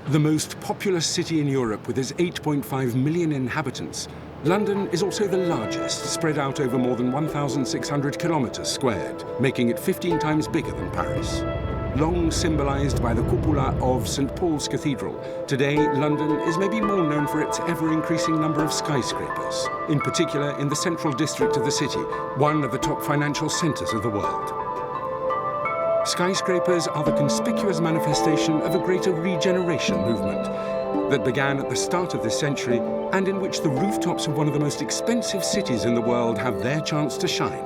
The most populous city in Europe with its 8.5 million inhabitants, London is also the largest, spread out over more than 1,600 kilometers squared, making it 15 times bigger than Paris. Long symbolized by the cupola of St. Paul's Cathedral, today London is maybe more known for its ever-increasing number of skyscrapers, in particular in the central district of the city, one of the top financial centers of the world. Skyscrapers are the conspicuous manifestation of a greater regeneration movement that began at the start of this century and in which the rooftops of one of the most expensive cities in the world have their chance to shine.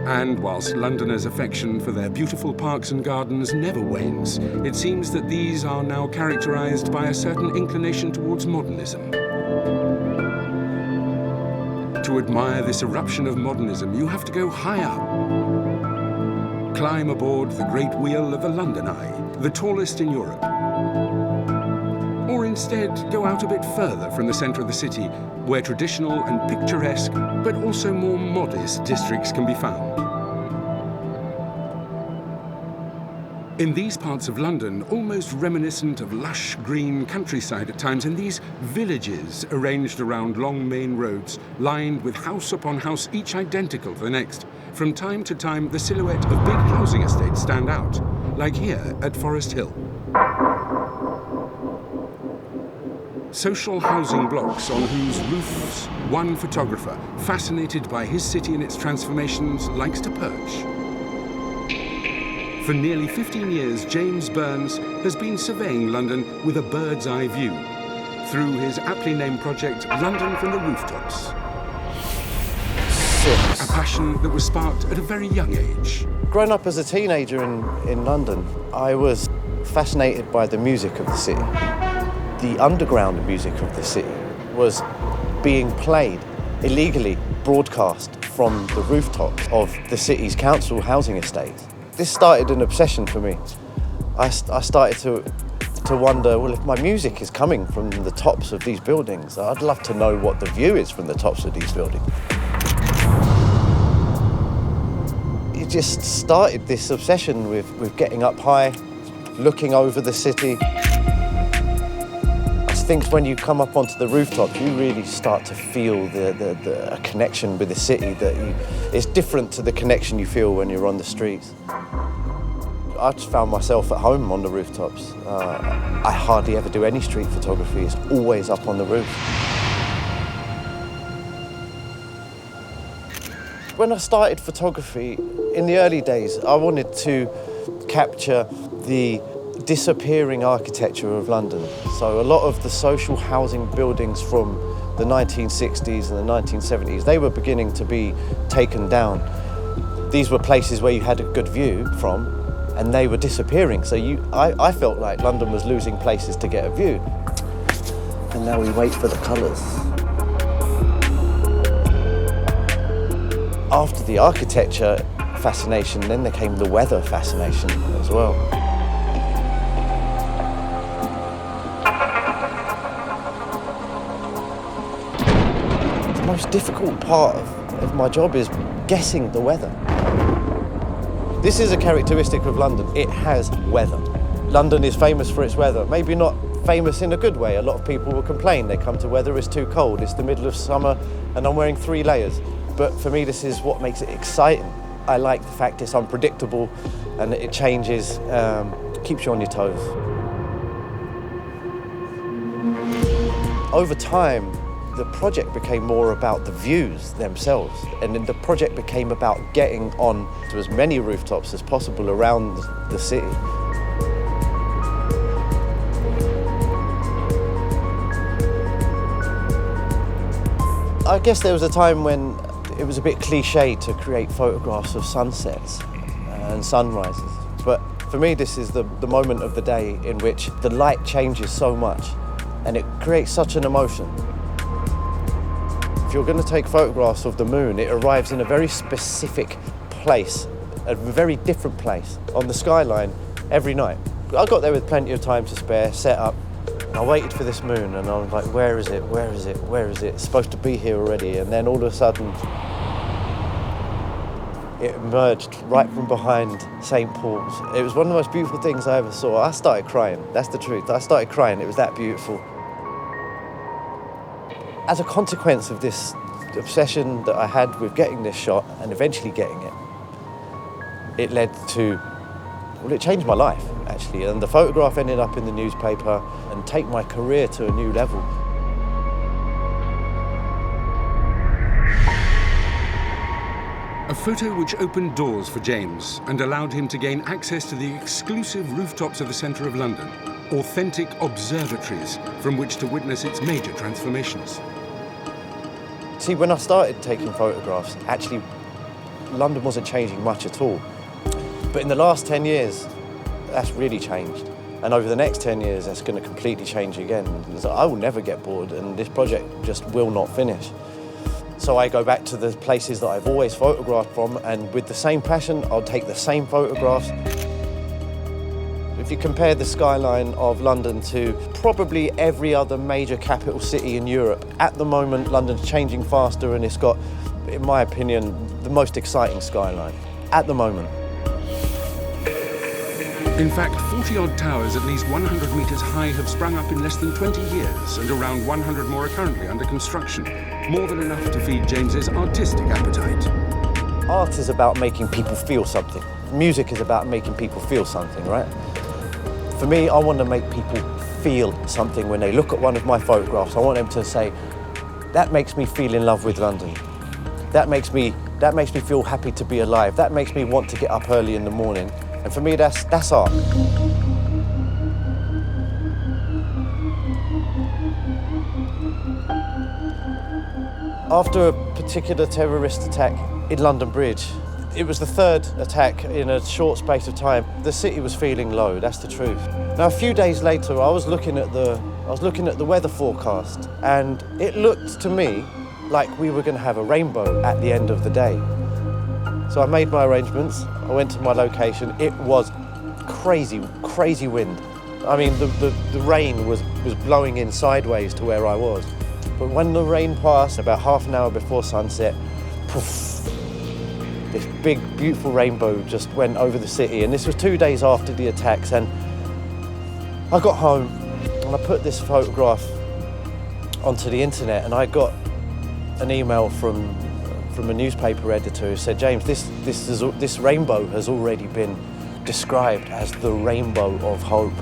And whilst Londoners' affection for their beautiful parks and gardens never wanes, it seems that these are now characterized by a certain inclination towards modernism. To admire this eruption of modernism, you have to go high up. Climb aboard the great wheel of the London Eye, the tallest in Europe. Or instead, go out a bit further from the centre of the city, where traditional and picturesque, but also more modest districts can be found. In these parts of London, almost reminiscent of lush green countryside at times, in these villages arranged around long main roads, lined with house upon house, each identical to the next, from time to time the silhouette of big housing estates stand out, like here at Forest Hill. Social housing blocks on whose roofs one photographer, fascinated by his city and its transformations, likes to perch. For nearly 15 years, James Burns has been surveying London with a bird's eye view through his aptly named project, London from the Rooftops. A passion that was sparked at a very young age. Growing up as a teenager in London, I was fascinated by the music of the city. The underground music of the city was being played illegally, broadcast from the rooftops of the city's council housing estates. This started an obsession for me. I started to wonder, well, if my music is coming from the tops of these buildings, I'd love to know what the view is from the tops of these buildings. It just started this obsession with getting up high, looking over the city. I think when you come up onto the rooftops, you really start to feel a connection with the city it's different to the connection you feel when you're on the streets. I just found myself at home on the rooftops. I hardly ever do any street photography. It's always up on the roof. When I started photography, in the early days, I wanted to capture the disappearing architecture of London. So a lot of the social housing buildings from the 1960s and the 1970s, they were beginning to be taken down. These were places where you had a good view from, and they were disappearing. So I felt like London was losing places to get a view. And now we wait for the colours. After the architecture fascination, then there came the weather fascination as well. The most difficult part of my job is guessing the weather. This is a characteristic of London. It has weather. London is famous for its weather. Maybe not famous in a good way. A lot of people will complain. They come to weather, it's too cold. It's the middle of summer and I'm wearing 3 layers. But for me, this is what makes it exciting. I like the fact it's unpredictable and it changes, keeps you on your toes. Over time, the project became more about the views themselves, and then the project became about getting on to as many rooftops as possible around the city. I guess there was a time when it was a bit cliche to create photographs of sunsets and sunrises, but for me this is the moment of the day in which the light changes so much and it creates such an emotion. If you're going to take photographs of the moon, it arrives in a very specific place, a very different place on the skyline every night. I got there with plenty of time to spare, set up, and I waited for this moon and I was like, where is it, where is it, where is it? It's supposed to be here already. And then all of a sudden, It emerged right from behind St. Paul's. It was one of the most beautiful things I ever saw. I started crying, that's the truth. I started crying, it was that beautiful. As a consequence of this obsession that I had with getting this shot and eventually getting it, it led to, well, it changed my life, actually. And the photograph ended up in the newspaper and take my career to a new level. A photo which opened doors for James and allowed him to gain access to the exclusive rooftops of the centre of London, authentic observatories from which to witness its major transformations. See, when I started taking photographs, actually, London wasn't changing much at all. But in the last 10 years, that's really changed. And over the next 10 years, that's going to completely change again. So I will never get bored, and this project just will not finish. So I go back to the places that I've always photographed from, and with the same passion, I'll take the same photographs. If you compare the skyline of London to probably every other major capital city in Europe, at the moment, London's changing faster, and it's got, in my opinion, the most exciting skyline, at the moment. In fact, 40-odd towers at least 100 metres high have sprung up in less than 20 years, and around 100 more are currently under construction. More than enough to feed James's artistic appetite. Art is about making people feel something. Music is about making people feel something, right? For me, I want to make people feel something when they look at one of my photographs. I want them to say, that makes me feel in love with London. That makes me feel happy to be alive. That makes me want to get up early in the morning. And for me, that's art. After a particular terrorist attack in London Bridge, it was the third attack in a short space of time. The city was feeling low, that's the truth. Now, a few days later, I was looking at the weather forecast, and it looked to me like we were going to have a rainbow at the end of the day. So I made my arrangements, I went to my location. It was crazy, crazy wind. I mean, the rain was blowing in sideways to where I was. But when the rain passed, about half an hour before sunset, poof, this big, beautiful rainbow just went over the city. And this was 2 days after the attacks. And I got home and I put this photograph onto the internet, and I got an email from a newspaper editor who said, James, this rainbow has already been described as the rainbow of hope.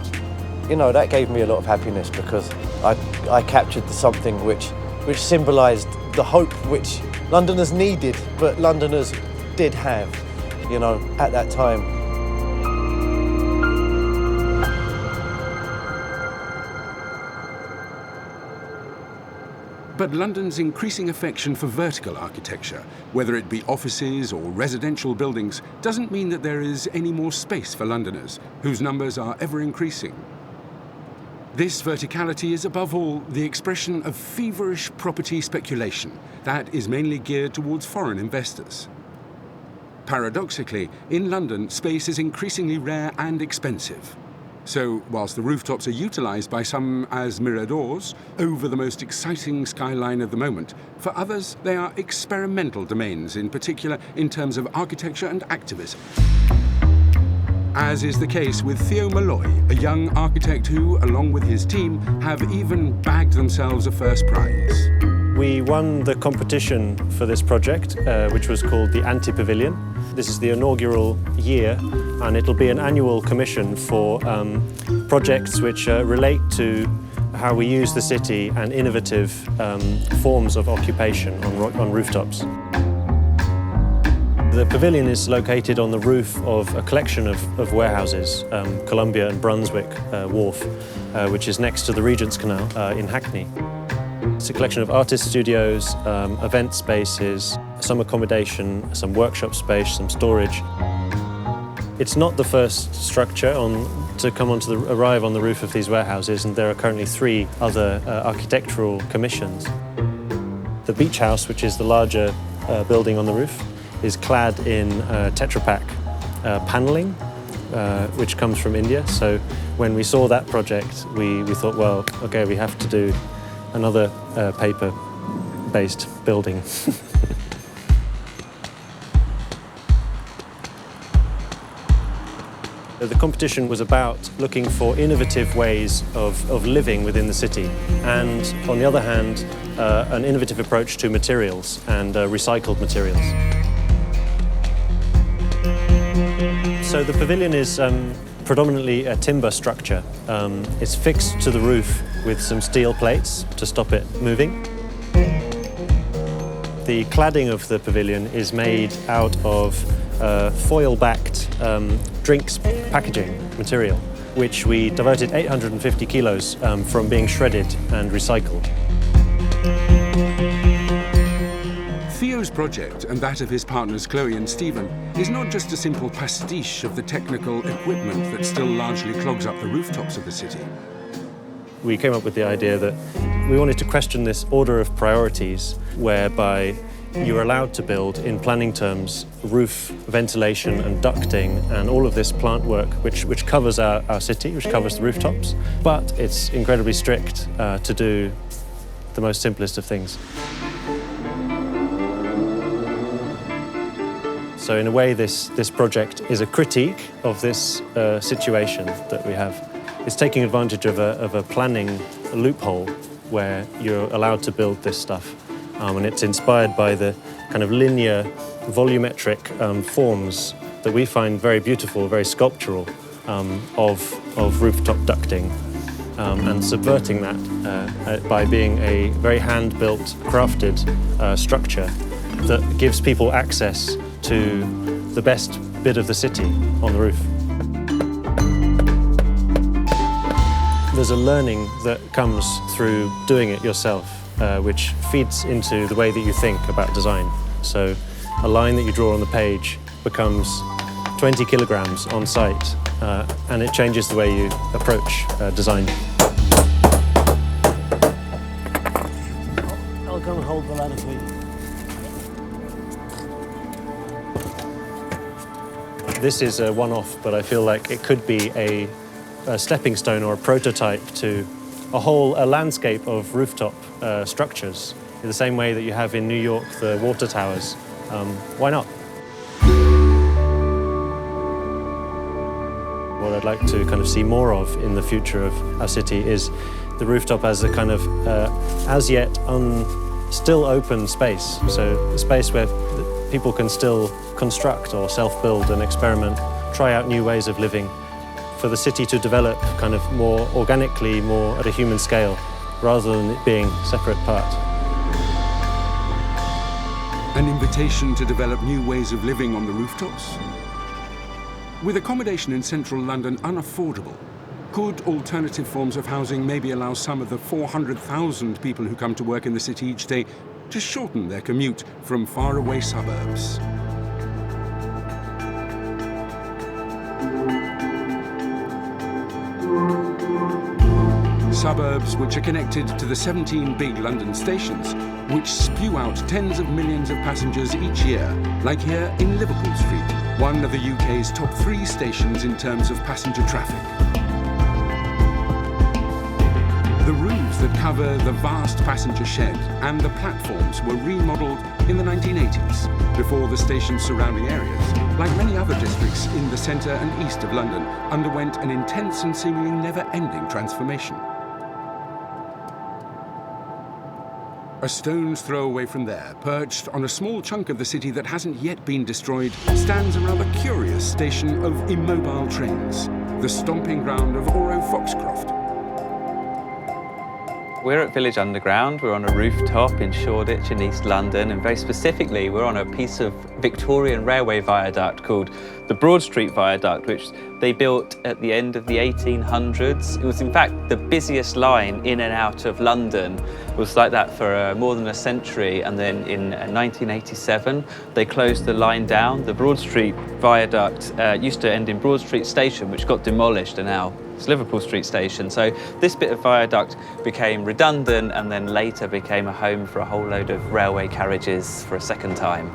You know, that gave me a lot of happiness, because I captured something which symbolised the hope which Londoners needed, but Londoners did have, you know, at that time. But London's increasing affection for vertical architecture, whether it be offices or residential buildings, doesn't mean that there is any more space for Londoners, whose numbers are ever increasing. This verticality is above all the expression of feverish property speculation that is mainly geared towards foreign investors. Paradoxically, in London, space is increasingly rare and expensive. So, whilst the rooftops are utilised by some as miradors over the most exciting skyline of the moment, for others they are experimental domains, in particular in terms of architecture and activism. As is the case with Theo Molloy, a young architect who, along with his team, have even bagged themselves a first prize. We won the competition for this project, which was called the Anti-Pavilion. This is the inaugural year, and it'll be an annual commission for projects which relate to how we use the city and innovative forms of occupation on rooftops. The pavilion is located on the roof of a collection of warehouses, Columbia and Brunswick Wharf, which is next to the Regent's Canal in Hackney. It's a collection of artist studios, event spaces, some accommodation, some workshop space, some storage. It's not the first structure to arrive on the roof of these warehouses, and there are currently 3 other architectural commissions. The beach house, which is the larger building on the roof, is clad in Tetra Pak panelling, which comes from India. So when we saw that project, we thought, well, okay, we have to do another paper-based building. The competition was about looking for innovative ways of living within the city, and on the other hand, an innovative approach to materials and recycled materials. So the pavilion is predominantly a timber structure. It's fixed to the roof with some steel plates to stop it moving. The cladding of the pavilion is made out of foil-backed drinks packaging material, which we diverted 850 kilos from being shredded and recycled. Theo's project, and that of his partners Chloe and Stephen, is not just a simple pastiche of the technical equipment that still largely clogs up the rooftops of the city. We came up with the idea that we wanted to question this order of priorities whereby you're allowed to build, in planning terms, roof ventilation and ducting and all of this plant work which covers our city, which covers the rooftops, but it's incredibly strict to do the most simplest of things. So in a way, this project is a critique of this situation that we have. It's taking advantage of a planning loophole where you're allowed to build this stuff. And it's inspired by the kind of linear, volumetric forms that we find very beautiful, very sculptural of rooftop ducting, and subverting that by being a very hand-built, crafted structure that gives people access to the best bit of the city on the roof. There's a learning that comes through doing it yourself, which feeds into the way that you think about design. So a line that you draw on the page becomes 20 kilograms on site, and it changes the way you approach design. I'll come and hold the ladder for you. This is a one-off, but I feel like it could be a stepping stone or a prototype to a landscape of rooftop structures, in the same way that you have in New York the water towers. Why not? What I'd like to kind of see more of in the future of our city is the rooftop as a kind of as yet still open space. So a space where people can still construct or self-build and experiment, try out new ways of living, for the city to develop kind of more organically, more at a human scale, rather than it being separate parts. An invitation to develop new ways of living on the rooftops? With accommodation in central London unaffordable, could alternative forms of housing maybe allow some of the 400,000 people who come to work in the city each day to shorten their commute from faraway suburbs? Suburbs which are connected to the 17 big London stations, which spew out tens of millions of passengers each year, like here in Liverpool Street, one of the UK's top 3 stations in terms of passenger traffic. The roofs that cover the vast passenger shed and the platforms were remodelled in the 1980s, before the station's surrounding areas, like many other districts in the centre and east of London, underwent an intense and seemingly never-ending transformation. A stone's throw away from there, perched on a small chunk of the city that hasn't yet been destroyed, stands a rather curious station of immobile trains, the stomping ground of Oro Foxcroft. We're at Village Underground. We're on a rooftop in Shoreditch in East London, and very specifically we're on a piece of Victorian railway viaduct called the Broad Street Viaduct, which they built at the end of the 1800s. It was in fact the busiest line in and out of London. It was like that for more than a century, and then in 1987 they closed the line down. The Broad Street Viaduct used to end in Broad Street Station, which got demolished, and now it's Liverpool Street Station. So this bit of viaduct became redundant and then later became a home for a whole load of railway carriages for a second time.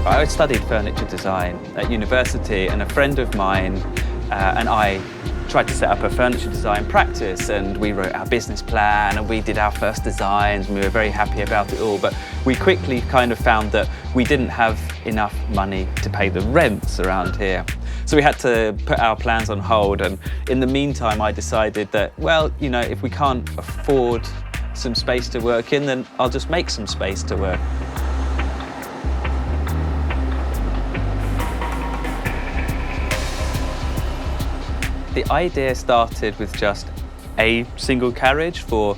I studied furniture design at university, and a friend of mine and I tried to set up a furniture design practice, and we wrote our business plan and we did our first designs and we were very happy about it all. But we quickly kind of found that we didn't have enough money to pay the rents around here. So we had to put our plans on hold, and in the meantime I decided that, well, you know, if we can't afford some space to work in, then I'll just make some space to work. The idea started with just a single carriage for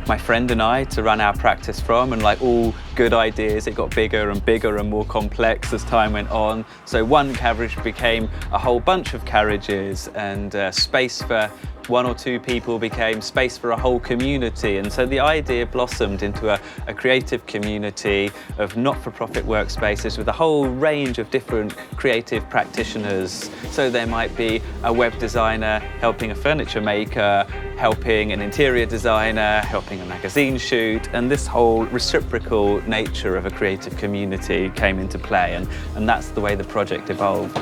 my friend and I to run our practice from, and like all good ideas, it got bigger and bigger and more complex as time went on. So one carriage became a whole bunch of carriages, and space for one or two people became space for a whole community. And so the idea blossomed into a creative community of not-for-profit workspaces with a whole range of different creative practitioners. So there might be a web designer helping a furniture maker, helping an interior designer, helping a magazine shoot, and this whole reciprocal nature of a creative community came into play, and that's the way the project evolved.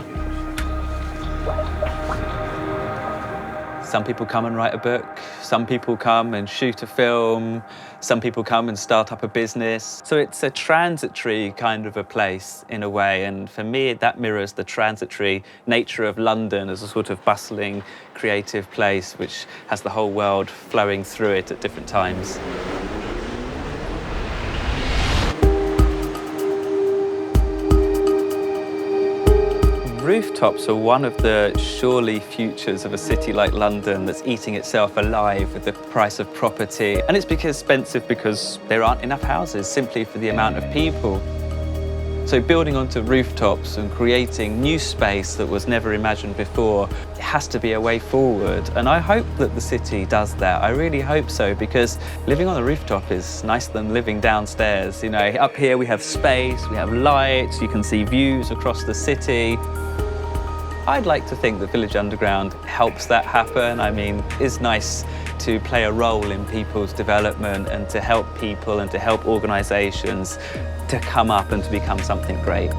Some people come and write a book, some people come and shoot a film, some people come and start up a business. So it's a transitory kind of a place in a way, and for me that mirrors the transitory nature of London as a sort of bustling, creative place which has the whole world flowing through it at different times. Rooftops are one of the surely futures of a city like London that's eating itself alive with the price of property. And it's expensive because there aren't enough houses simply for the amount of people. So building onto rooftops and creating new space that was never imagined before, it has to be a way forward. And I hope that the city does that. I really hope so, because living on a rooftop is nicer than living downstairs. You know, up here we have space, we have lights, you can see views across the city. I'd like to think that Village Underground helps that happen. I mean, it's nice to play a role in people's development and to help people and to help organisations to come up and to become something great.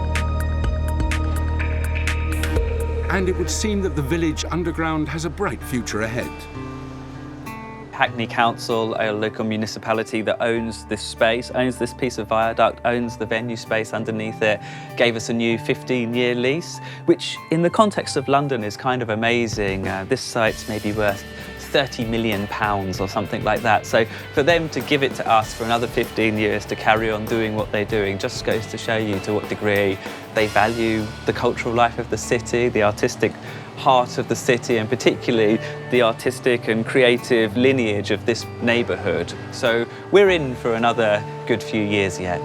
And it would seem that the Village Underground has a bright future ahead. Hackney Council, a local municipality that owns this space, owns this piece of viaduct, owns the venue space underneath it, gave us a new 15-year lease, which in the context of London is kind of amazing. This site's maybe worth £30 million or something like that. So for them to give it to us for another 15 years to carry on doing what they're doing just goes to show you to what degree they value the cultural life of the city, the artistic heart of the city, and particularly the artistic and creative lineage of this neighbourhood. So we're in for another good few years yet.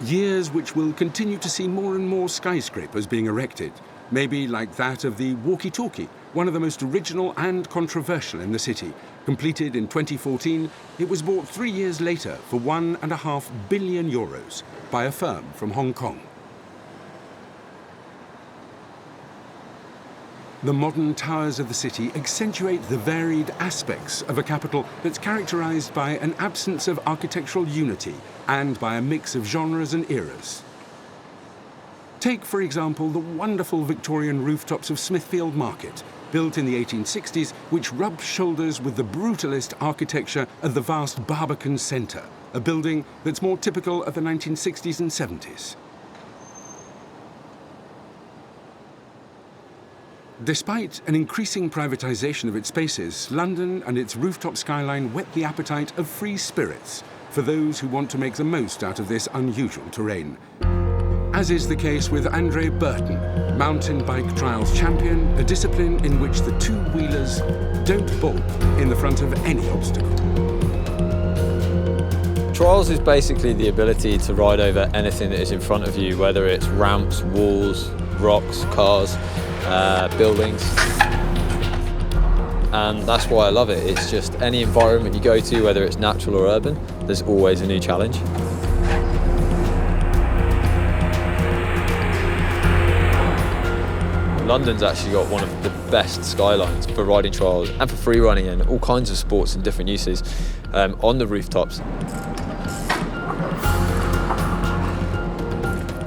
Years which will continue to see more and more skyscrapers being erected, maybe like that of the Walkie-Talkie, one of the most original and controversial in the city. Completed in 2014, it was bought 3 years later for €1.5 billion by a firm from Hong Kong. The modern towers of the city accentuate the varied aspects of a capital that's characterized by an absence of architectural unity and by a mix of genres and eras. Take, for example, the wonderful Victorian rooftops of Smithfield Market, built in the 1860s, which rubbed shoulders with the brutalist architecture of the vast Barbican Centre, a building that's more typical of the 1960s and 70s. Despite an increasing privatisation of its spaces, London and its rooftop skyline whet the appetite of free spirits for those who want to make the most out of this unusual terrain. As is the case with Andrei Burton, mountain bike trials champion, a discipline in which the two-wheelers don't balk in the front of any obstacle. Trials is basically the ability to ride over anything that is in front of you, whether it's ramps, walls, rocks, cars, buildings. And that's why I love it. It's just any environment you go to, whether it's natural or urban, there's always a new challenge. London's actually got one of the best skylines for riding trials and for free running and all kinds of sports and different uses on the rooftops.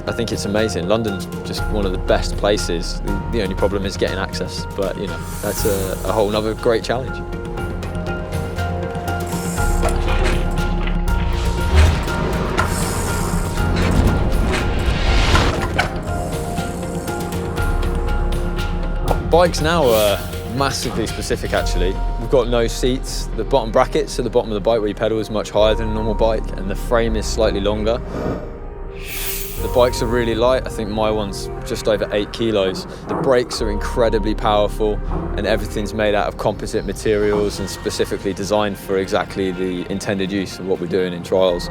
I think it's amazing. London's just one of the best places. The only problem is getting access, but you know, that's a whole nother great challenge. Bikes now are massively specific actually. We've got no seats. The bottom brackets, so the bottom of the bike where you pedal, is much higher than a normal bike, and the frame is slightly longer. The bikes are really light. I think my one's just over 8 kilos. The brakes are incredibly powerful, and everything's made out of composite materials and specifically designed for exactly the intended use of what we're doing in trials,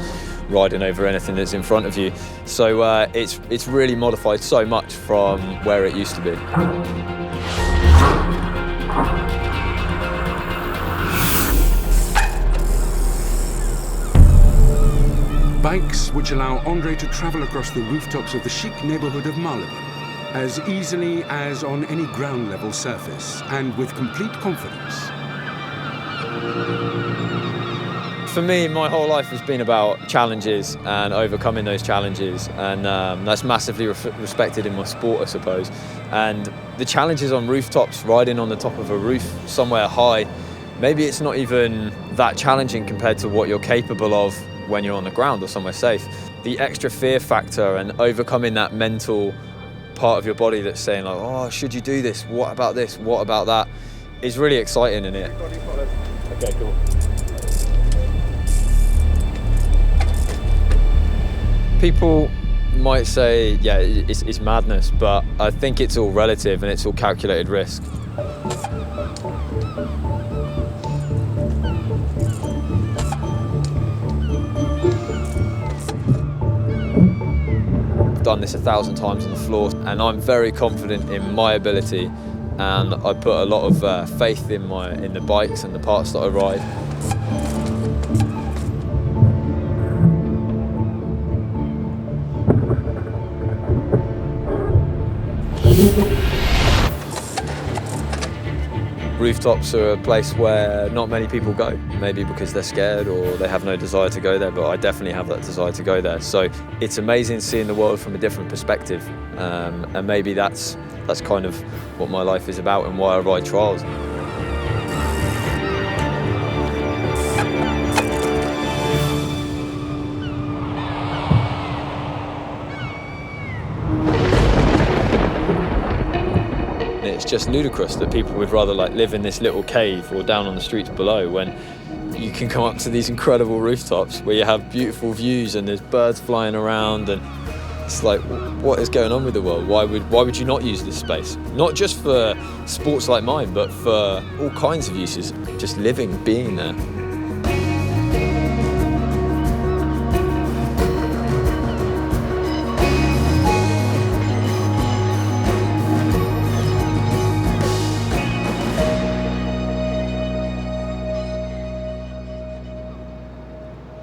riding over anything that's in front of you. So it's really modified so much from where it used to be. Bikes which allow Andrei to travel across the rooftops of the chic neighborhood of Martein as easily as on any ground-level surface, and with complete confidence. For me, my whole life has been about challenges and overcoming those challenges, and that's massively respected in my sport, I suppose. And the challenges on rooftops, riding on the top of a roof somewhere high, maybe it's not even that challenging compared to what you're capable of when you're on the ground or somewhere safe. The extra fear factor and overcoming that mental part of your body that's saying like, oh, should you do this? What about this? What about that? Is really exciting in it. Okay, cool. People might say, yeah, it's madness, but I think it's all relative and it's all calculated risk. Done this 1,000 times on the floor, and I'm very confident in my ability, and I put a lot of faith in the bikes and the parts that I ride. Rooftops are a place where not many people go, maybe because they're scared or they have no desire to go there, but I definitely have that desire to go there. So it's amazing seeing the world from a different perspective, and maybe that's kind of what my life is about and why I ride trials. It's just ludicrous that people would rather like live in this little cave or down on the streets below when you can come up to these incredible rooftops where you have beautiful views and there's birds flying around, and it's like, what is going on with the world? Why would you not use this space? Not just for sports like mine, but for all kinds of uses, just living, being there.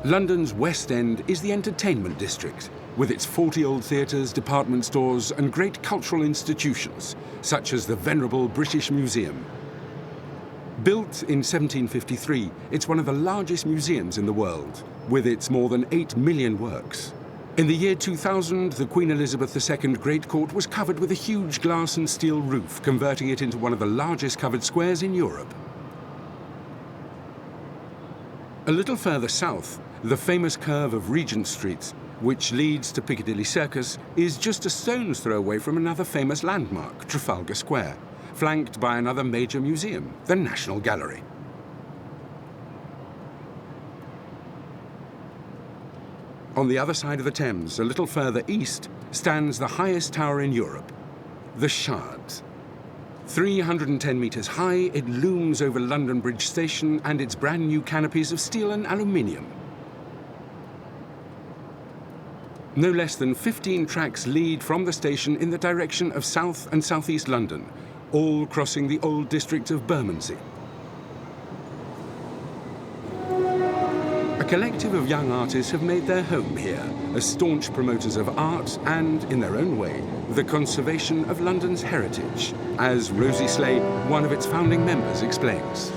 London's West End is the entertainment district, with its 40 old theatres, department stores and great cultural institutions, such as the venerable British Museum. Built in 1753, it's one of the largest museums in the world, with its more than 8 million works. In the year 2000, the Queen Elizabeth II Great Court was covered with a huge glass and steel roof, converting it into one of the largest covered squares in Europe. A little further south, the famous curve of Regent Street, which leads to Piccadilly Circus, is just a stone's throw away from another famous landmark, Trafalgar Square, flanked by another major museum, the National Gallery. On the other side of the Thames, a little further east, stands the highest tower in Europe, the Shard. 310 metres high, it looms over London Bridge Station and its brand new canopies of steel and aluminium. No less than 15 tracks lead from the station in the direction of South and Southeast London, all crossing the old district of Bermondsey. A collective of young artists have made their home here as staunch promoters of art and, in their own way, the conservation of London's heritage, as Rosie Slay, one of its founding members, explains.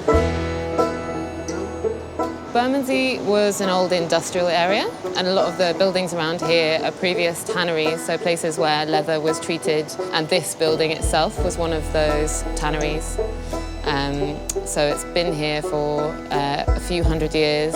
Bermondsey was an old industrial area, and a lot of the buildings around here are previous tanneries, so places where leather was treated, and this building itself was one of those tanneries. So it's been here for a few hundred years.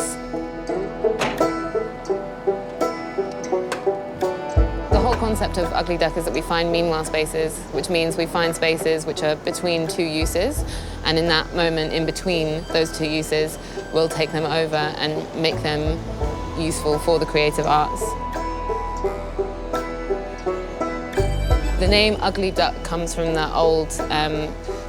The whole concept of Ugly Duck is that we find meanwhile spaces, which means we find spaces which are between two uses, and in that moment in between those two uses, we'll take them over and make them useful for the creative arts. The name Ugly Duck comes from the old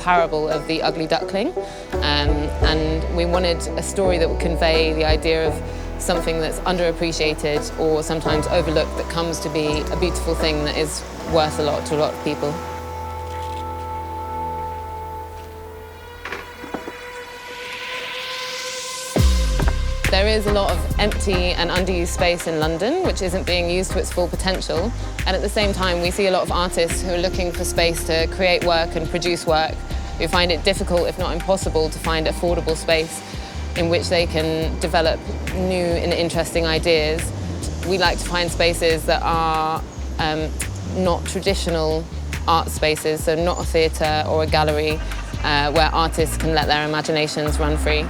parable of the ugly duckling, and we wanted a story that would convey the idea of something that's underappreciated or sometimes overlooked that comes to be a beautiful thing that is worth a lot to a lot of people. There is a lot of empty and underused space in London, which isn't being used to its full potential. And at the same time, we see a lot of artists who are looking for space to create work and produce work, who find it difficult, if not impossible, to find affordable space in which they can develop new and interesting ideas. We like to find spaces that are not traditional art spaces, so not a theatre or a gallery, where artists can let their imaginations run free.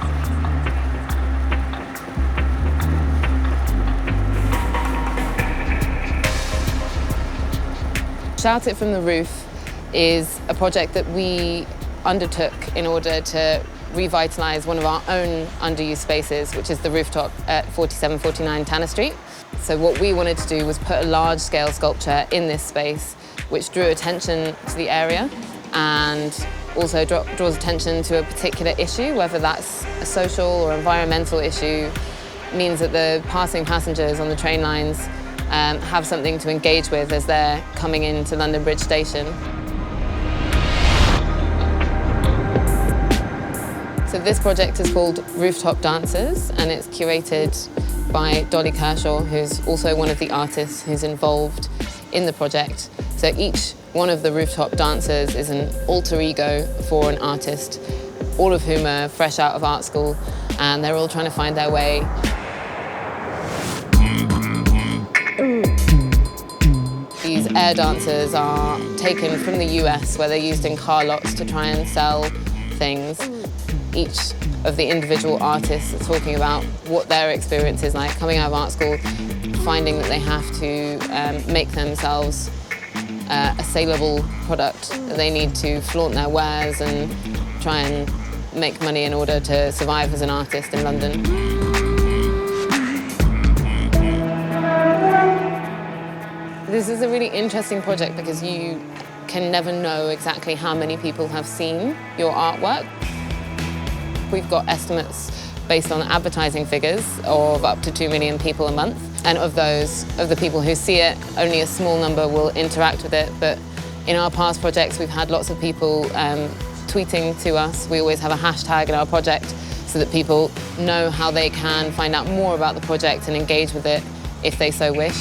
Shout It From the Roof is a project that we undertook in order to revitalise one of our own underused spaces, which is the rooftop at 4749 Tanner Street. So what we wanted to do was put a large-scale sculpture in this space, which drew attention to the area and also draws attention to a particular issue, whether that's a social or environmental issue, means that the passing passengers on the train lines have something to engage with as they're coming into London Bridge Station. So this project is called Rooftop Dancers, and it's curated by Dolly Kershaw, who's also one of the artists who's involved in the project. So each one of the rooftop dancers is an alter ego for an artist, all of whom are fresh out of art school, and they're all trying to find their way. These air dancers are taken from the US, where they're used in car lots to try and sell things. Each of the individual artists are talking about what their experience is like coming out of art school, finding that they have to make themselves a saleable product. They need to flaunt their wares and try and make money in order to survive as an artist in London. This is a really interesting project because you can never know exactly how many people have seen your artwork. We've got estimates based on advertising figures of up to 2 million people a month. And of those, of the people who see it, only a small number will interact with it. But in our past projects, we've had lots of people tweeting to us. We always have a hashtag in our project so that people know how they can find out more about the project and engage with it if they so wish.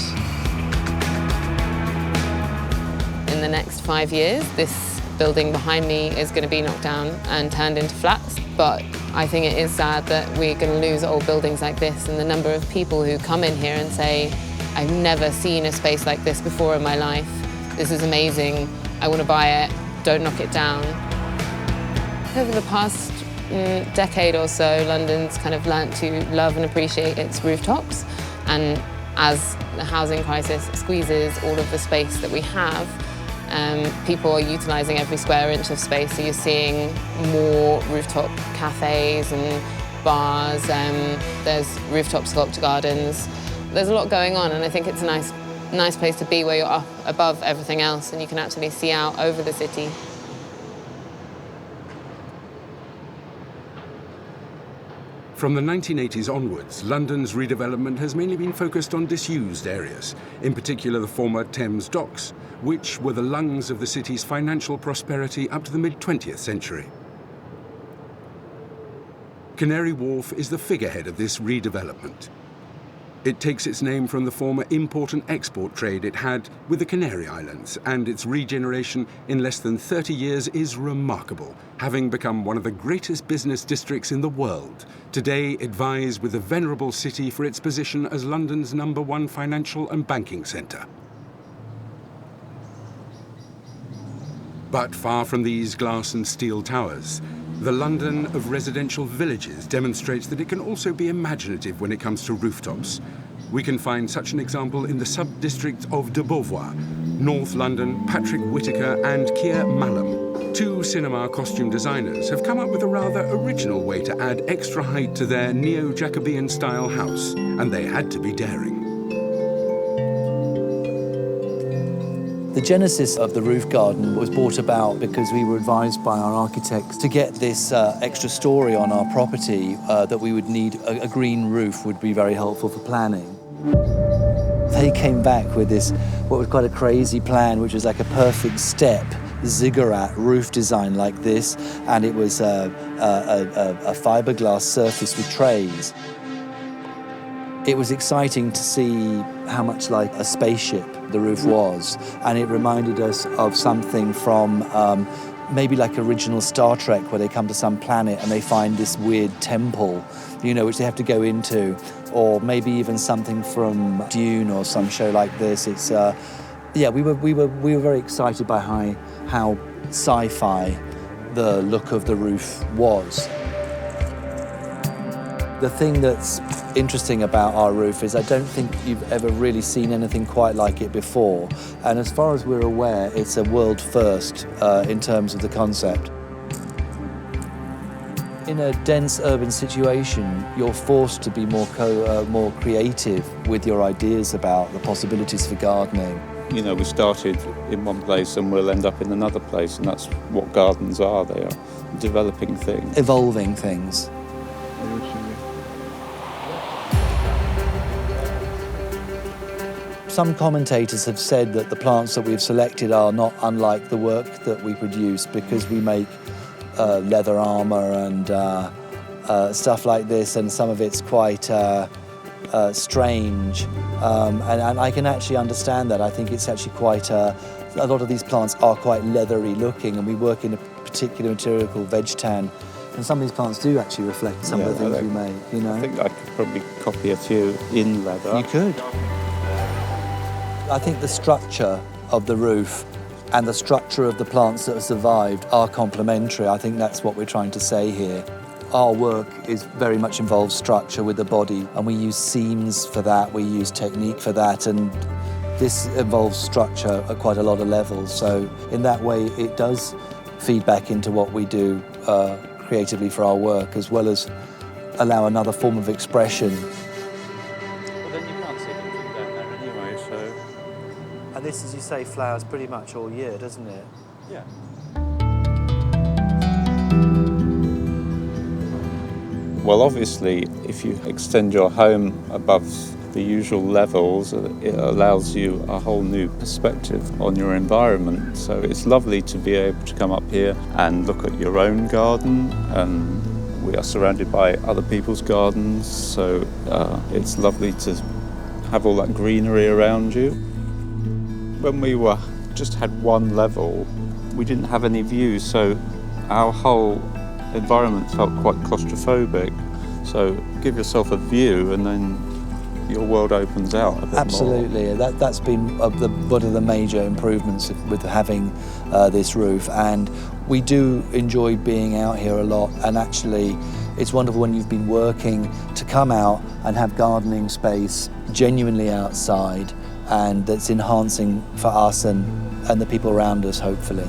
In the next 5 years, this building behind me is going to be knocked down and turned into flats. But I think it is sad that we're going to lose old buildings like this, and the number of people who come in here and say, I've never seen a space like this before in my life. This is amazing. I want to buy it. Don't knock it down. Over the past decade or so, London's kind of learnt to love and appreciate its rooftops. And as the housing crisis squeezes all of the space that we have, people are utilising every square inch of space, so you're seeing more rooftop cafes and bars, there's rooftop sculpture gardens. There's a lot going on, and I think it's a nice place to be where you're up above everything else and you can actually see out over the city. From the 1980s onwards, London's redevelopment has mainly been focused on disused areas, in particular the former Thames docks, which were the lungs of the city's financial prosperity up to the mid-20th century. Canary Wharf is the figurehead of this redevelopment. It takes its name from the former import and export trade it had with the Canary Islands, and its regeneration in less than 30 years is remarkable, having become one of the greatest business districts in the world. Today it vies with the venerable city for its position as London's #1 financial and banking centre. But far from these glass and steel towers, the London of residential villages demonstrates that it can also be imaginative when it comes to rooftops. We can find such an example in the sub-district of Dubois, North London. Patrick Whitaker and Keir Mallum, two cinema costume designers, have come up with a rather original way to add extra height to their neo-Jacobean style house, and they had to be daring. The genesis of the roof garden was brought about because we were advised by our architects to get this extra story on our property that we would need a green roof would be very helpful for planning. They came back with this, what was quite a crazy plan, which was like a perfect step ziggurat roof design like this, and it was a fiberglass surface with trays. It was exciting to see how much like a spaceship the roof was, and it reminded us of something from maybe like original Star Trek, where they come to some planet and they find this weird temple, you know, which they have to go into, or maybe even something from Dune or some show like this. It's yeah, we were very excited by how sci-fi the look of the roof was. The thing that's interesting about our roof is I don't think you've ever really seen anything quite like it before. And as far as we're aware, it's a world first in terms of the concept. In a dense urban situation, you're forced to be more creative with your ideas about the possibilities for gardening. You know, we started in one place and we'll end up in another place, and that's what gardens are. They are developing things. Evolving things. Some commentators have said that the plants that we've selected are not unlike the work that we produce, because we make leather armour and stuff like this, and some of it's quite strange. And I can actually understand that. I think it's actually quite... a lot of these plants are quite leathery looking, and we work in a particular material called veg tan. And some of these plants do actually reflect some of the things we make, you know? I think I could probably copy a few in leather. You could. I think the structure of the roof and the structure of the plants that have survived are complementary. I think that's what we're trying to say here. Our work is very much involves structure with the body, and we use seams for that, we use technique for that, and this involves structure at quite a lot of levels. So in that way, it does feed back into what we do creatively for our work, as well as allow another form of expression. And this, as you say, flowers pretty much all year, doesn't it? Yeah. Well, obviously, if you extend your home above the usual levels, it allows you a whole new perspective on your environment. So it's lovely to be able to come up here and look at your own garden, and we are surrounded by other people's gardens, so it's lovely to have all that greenery around you. When we just had one level, we didn't have any views, so our whole environment felt quite claustrophobic. So give yourself a view, and then your world opens out a bit more. Absolutely, that's been one of the major improvements with having this roof, and we do enjoy being out here a lot. And actually, it's wonderful when you've been working to come out and have gardening space genuinely outside, and that's enhancing for us and the people around us, hopefully.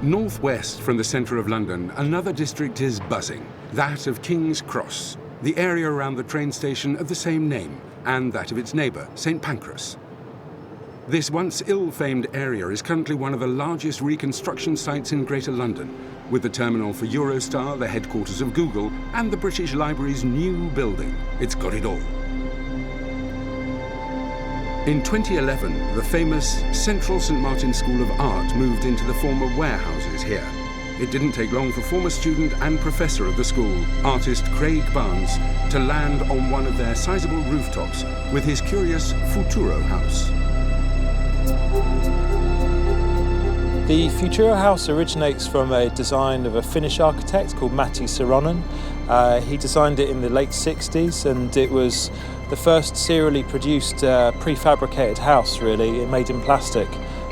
Northwest from the centre of London, another district is buzzing, that of King's Cross, the area around the train station of the same name, and that of its neighbour, St Pancras. This once ill-famed area is currently one of the largest reconstruction sites in Greater London, with the terminal for Eurostar, the headquarters of Google, and the British Library's new building. It's got it all. In 2011, the famous Central St Martin's School of Art moved into the former warehouses here. It didn't take long for former student and professor of the school, artist Craig Barnes, to land on one of their sizable rooftops with his curious Futuro house. The Futuro house originates from a design of a Finnish architect called Matti Saronen. He designed it in the late 60s, and it was the first serially produced prefabricated house, really, made in plastic.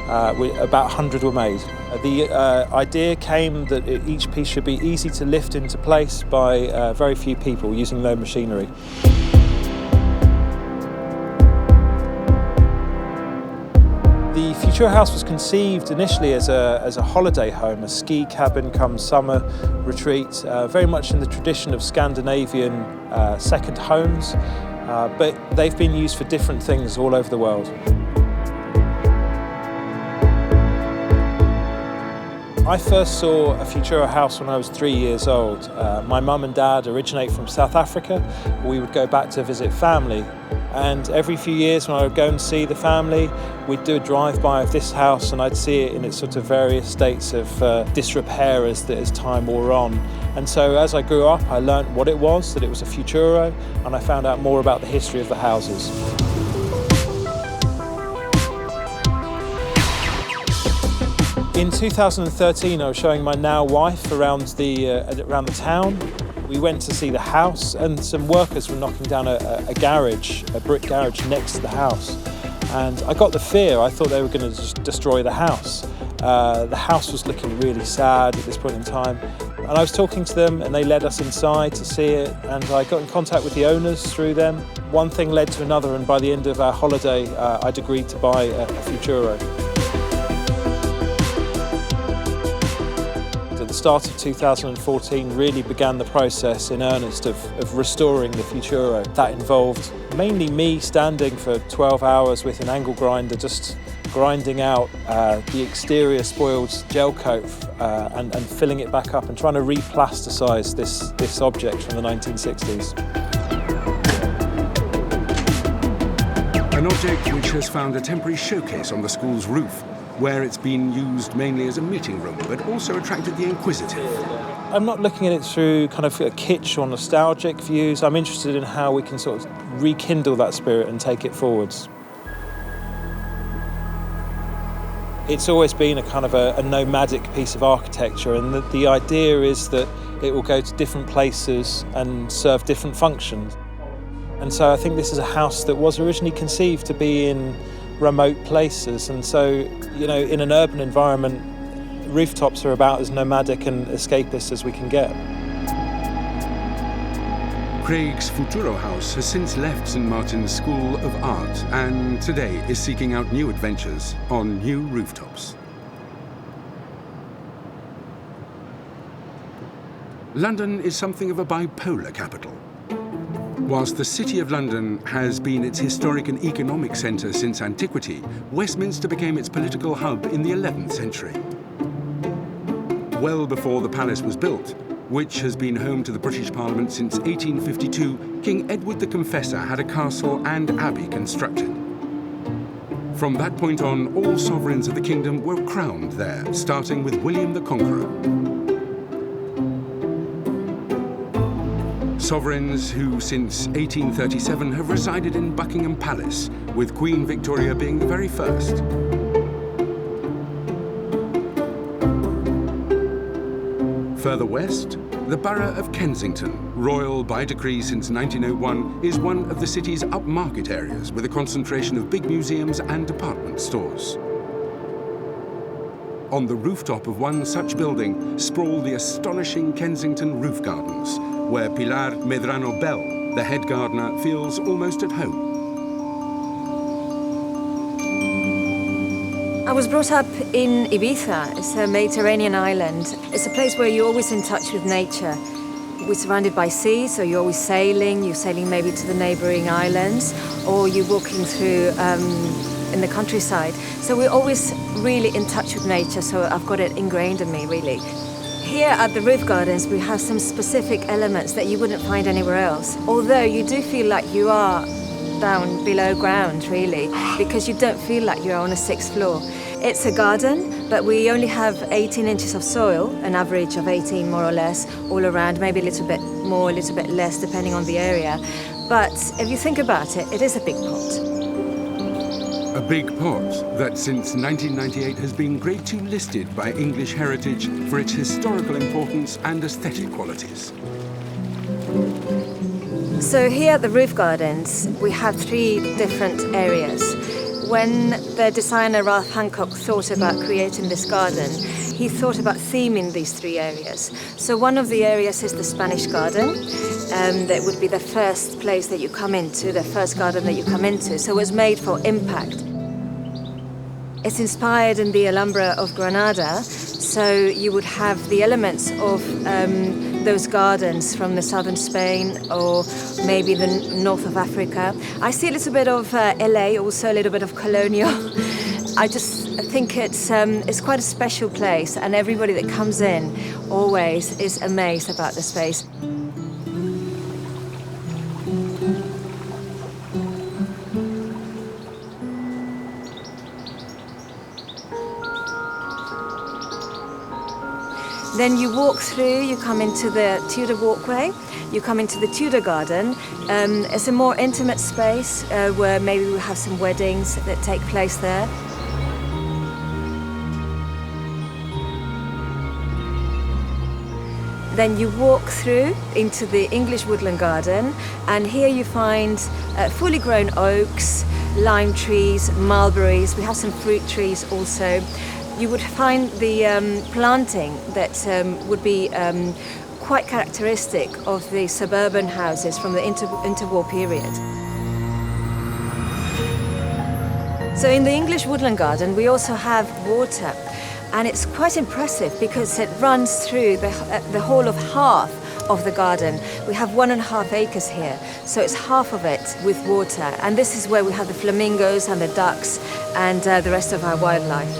About 100 were made. The idea came that each piece should be easy to lift into place by very few people using no machinery. The Futuro house was conceived initially as a holiday home, a ski cabin come summer retreat, very much in the tradition of Scandinavian second homes, but they've been used for different things all over the world. I first saw a Futuro house when I was 3 years old. My mum and dad originate from South Africa. We would go back to visit family. And every few years when I would go and see the family, we'd do a drive-by of this house and I'd see it in its sort of various states of disrepair as time wore on. And so as I grew up, I learnt what it was, that it was a Futuro, and I found out more about the history of the houses. In 2013, I was showing my now wife around the town. We went to see the house, and some workers were knocking down a garage, a brick garage next to the house. And I got the fear. I thought they were going to just destroy the house. The house was looking really sad at this point in time. And I was talking to them, and they led us inside to see it. And I got in contact with the owners through them. One thing led to another, and by the end of our holiday, I'd agreed to buy a Futuro. At the start of 2014 really began the process in earnest of restoring the Futuro. That involved mainly me standing for 12 hours with an angle grinder, just grinding out the exterior spoiled gel coat and filling it back up and trying to re-plasticise this object from the 1960s. An object which has found a temporary showcase on the school's roof, where it's been used mainly as a meeting room, but also attracted the inquisitive. I'm not looking at it through kind of kitsch or nostalgic views. I'm interested in how we can sort of rekindle that spirit and take it forwards. It's always been a kind of a nomadic piece of architecture, and the idea is that it will go to different places and serve different functions. And so I think this is a house that was originally conceived to be in remote places, and so, you know, in an urban environment, rooftops are about as nomadic and escapist as we can get. Craig's Futuro house has since left St Martin's School of Art and today is seeking out new adventures on new rooftops. London is something of a bipolar capital. Whilst the City of London has been its historic and economic centre since antiquity, Westminster became its political hub in the 11th century. Well before the palace was built, which has been home to the British Parliament since 1852, King Edward the Confessor had a castle and abbey constructed. From that point on, all sovereigns of the kingdom were crowned there, starting with William the Conqueror. Sovereigns who, since 1837, have resided in Buckingham Palace, with Queen Victoria being the very first. Further west, the borough of Kensington, royal by decree since 1901, is one of the city's upmarket areas with a concentration of big museums and department stores. On the rooftop of one such building sprawl the astonishing Kensington roof gardens, where Pilar Medrano Bell, the head gardener, feels almost at home. I was brought up in Ibiza. It's a Mediterranean island. It's a place where you're always in touch with nature. We're surrounded by sea, so you're always sailing. You're sailing maybe to the neighbouring islands, or you're walking through in the countryside. So we're always really in touch with nature, so I've got it ingrained in me, really. Here at the roof gardens, we have some specific elements that you wouldn't find anywhere else. Although you do feel like you are down below ground, really, because you don't feel like you're on a 6th floor. It's a garden, but we only have 18 inches of soil, an average of 18 more or less, all around, maybe a little bit more, a little bit less, depending on the area. But if you think about it, it is a big pot. A big pot that since 1998 has been Grade 2 listed by English Heritage for its historical importance and aesthetic qualities. So here at the Roof Gardens, we have 3 different areas. When the designer Ralph Hancock thought about creating this garden, he thought about theming these 3 areas. So one of the areas is the Spanish garden. That would be the first place that you come into, the first garden that you come into. So it was made for impact. It's inspired in the Alhambra of Granada, so you would have the elements of those gardens from the southern Spain or maybe the north of Africa. I see a little bit of LA, also a little bit of colonial. I just think it's quite a special place, and everybody that comes in always is amazed about the space. Then you walk through, you come into the Tudor walkway, you come into the Tudor garden. It's a more intimate space where maybe we have some weddings that take place there. Then you walk through into the English woodland garden, and here you find fully grown oaks, lime trees, mulberries. We have some fruit trees also. You would find the planting that would be quite characteristic of the suburban houses from the interwar period. So in the English woodland garden, we also have water, and it's quite impressive because it runs through the whole of half of the garden. We have 1.5 acres here, so it's half of it with water, and this is where we have the flamingos and the ducks and the rest of our wildlife.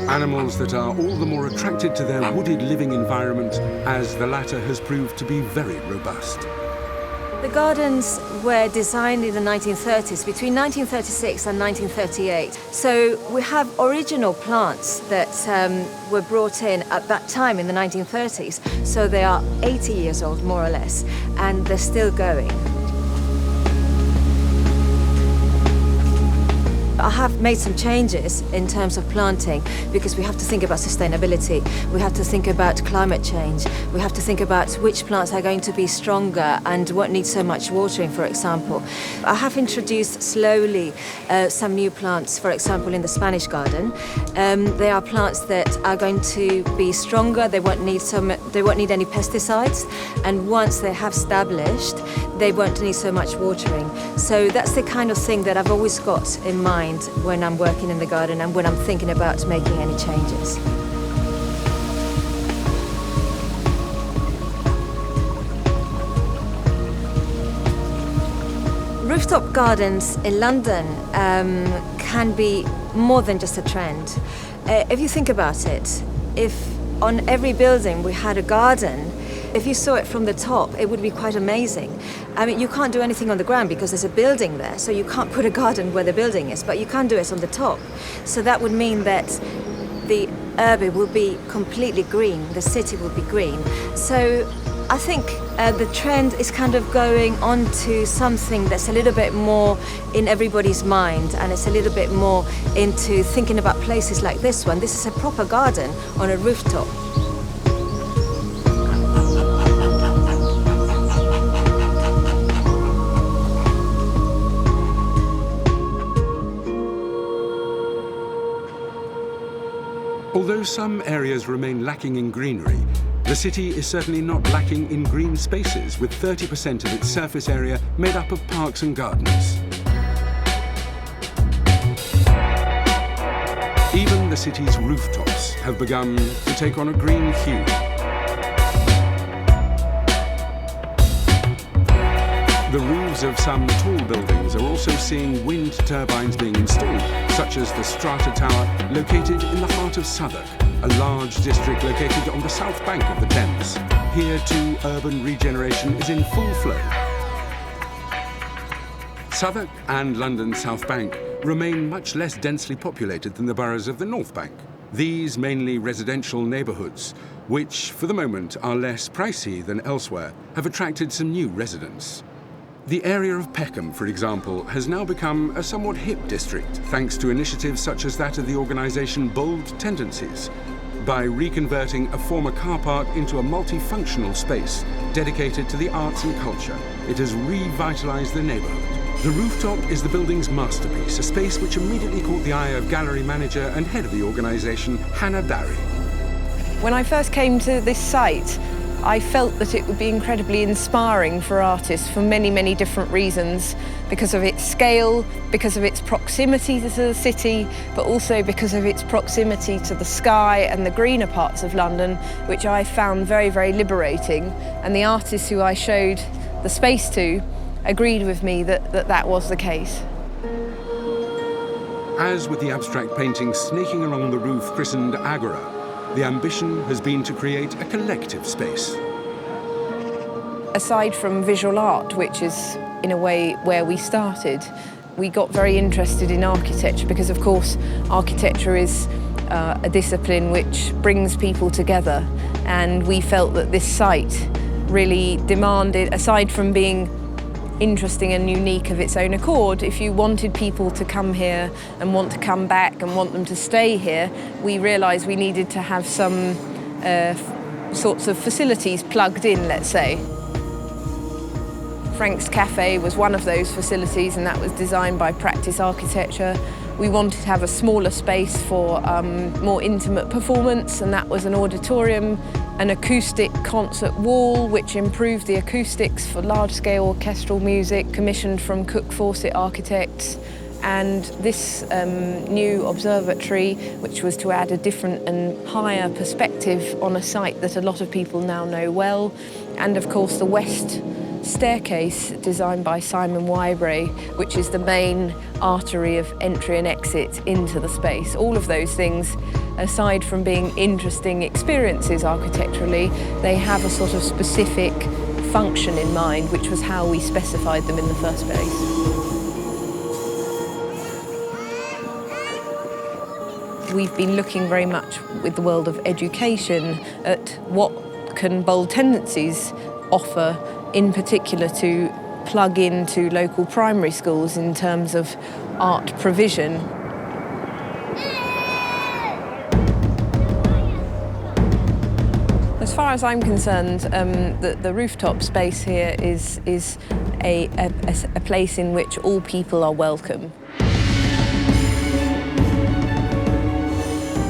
Animals that are all the more attracted to their wooded living environment, as the latter has proved to be very robust. The gardens were designed in the 1930s, between 1936 and 1938. So we have original plants that were brought in at that time in the 1930s. So they are 80 years old, more or less, and they're still going. I have made some changes in terms of planting because we have to think about sustainability. We have to think about climate change. We have to think about which plants are going to be stronger and won't need so much watering, for example. I have introduced slowly some new plants, for example, in the Spanish garden. They are plants that are going to be stronger. They won't need any pesticides, and once they have established, they won't need so much watering. So that's the kind of thing that I've always got in mind when I'm working in the garden and when I'm thinking about making any changes. Rooftop gardens in London can be more than just a trend. If you think about it, if on every building we had a garden, if you saw it from the top, it would be quite amazing. I mean, you can't do anything on the ground because there's a building there, so you can't put a garden where the building is, but you can do it on the top. So that would mean that the urban will be completely green, the city will be green. So I think the trend is kind of going on to something that's a little bit more in everybody's mind, and it's a little bit more into thinking about places like this one. This is a proper garden on a rooftop. Although some areas remain lacking in greenery, the city is certainly not lacking in green spaces, with 30% of its surface area made up of parks and gardens. Even the city's rooftops have begun to take on a green hue. The roofs of some tall buildings are also seeing wind turbines being installed, such as the Strata Tower, located in the heart of Southwark, a large district located on the south bank of the Thames. Here, too, urban regeneration is in full flow. Southwark and London's South Bank remain much less densely populated than the boroughs of the North Bank. These mainly residential neighbourhoods, which for the moment are less pricey than elsewhere, have attracted some new residents. The area of Peckham, for example, has now become a somewhat hip district, thanks to initiatives such as that of the organisation Bold Tendencies. By reconverting a former car park into a multifunctional space dedicated to the arts and culture, it has revitalised the neighbourhood. The Rooftop is the building's masterpiece, a space which immediately caught the eye of gallery manager and head of the organisation, Hannah Barry. When I first came to this site, I felt that it would be incredibly inspiring for artists for many, many different reasons, because of its scale, because of its proximity to the city, but also because of its proximity to the sky and the greener parts of London, which I found very, very liberating. And the artists who I showed the space to agreed with me that was the case. As with the abstract painting snaking along the roof christened Agora, the ambition has been to create a collective space. Aside from visual art, which is in a way where we started, we got very interested in architecture because, of course, architecture is a discipline which brings people together, and we felt that this site really demanded, aside from being interesting and unique of its own accord, if you wanted people to come here and want to come back and want them to stay here, we realised we needed to have some sorts of facilities plugged in, let's say. Frank's Cafe was one of those facilities, and that was designed by Practice Architecture. We wanted to have a smaller space for more intimate performance, and that was an auditorium, an acoustic concert wall, which improved the acoustics for large-scale orchestral music, commissioned from Cook Fawcett Architects, and this new observatory, which was to add a different and higher perspective on a site that a lot of people now know well, and of course the west staircase designed by Simon Wybray, which is the main artery of entry and exit into the space. All of those things, aside from being interesting experiences architecturally, they have a sort of specific function in mind, which was how we specified them in the first place. We've been looking very much with the world of education at what can Bold Tendencies offer, in particular to plug into local primary schools in terms of art provision. As far as I'm concerned, the rooftop space here is a place in which all people are welcome.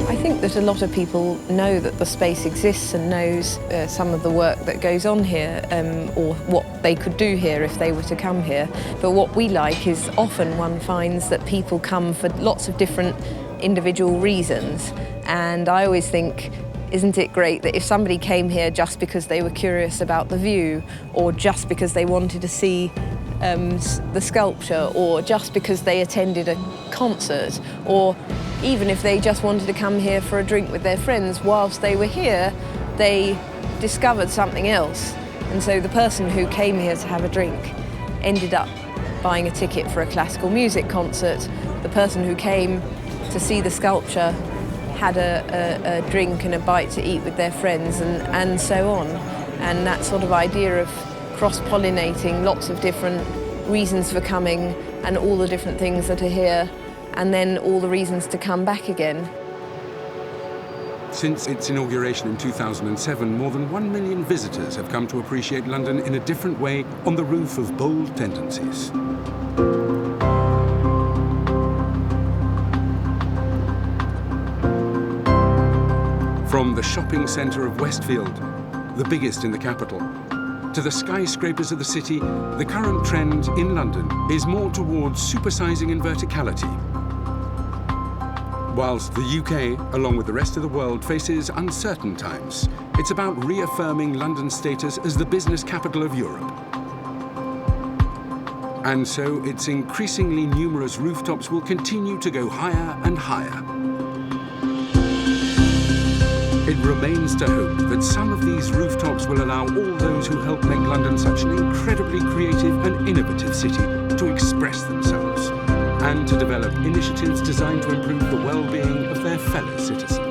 I think that a lot of people know that the space exists and knows some of the work that goes on here, or what they could do here if they were to come here. But what we like is often one finds that people come for lots of different individual reasons. And I always think, isn't it great that if somebody came here just because they were curious about the view, or just because they wanted to see the sculpture, or just because they attended a concert, or even if they just wanted to come here for a drink with their friends, whilst they were here, they discovered something else. And so the person who came here to have a drink ended up buying a ticket for a classical music concert. The person who came to see the sculpture had a drink and a bite to eat with their friends, and so on. And that sort of idea of cross-pollinating lots of different reasons for coming and all the different things that are here, and then all the reasons to come back again. Since its inauguration in 2007, more than 1 million visitors have come to appreciate London in a different way on the roof of Bold Tendencies. From the shopping centre of Westfield, the biggest in the capital, to the skyscrapers of the city, the current trend in London is more towards supersizing in verticality. Whilst the UK, along with the rest of the world, faces uncertain times, it's about reaffirming London's status as the business capital of Europe. And so its increasingly numerous rooftops will continue to go higher and higher. It remains to hope that some of these rooftops will allow all those who help make London such an incredibly creative and innovative city to express themselves and to develop initiatives designed to improve the well-being of their fellow citizens.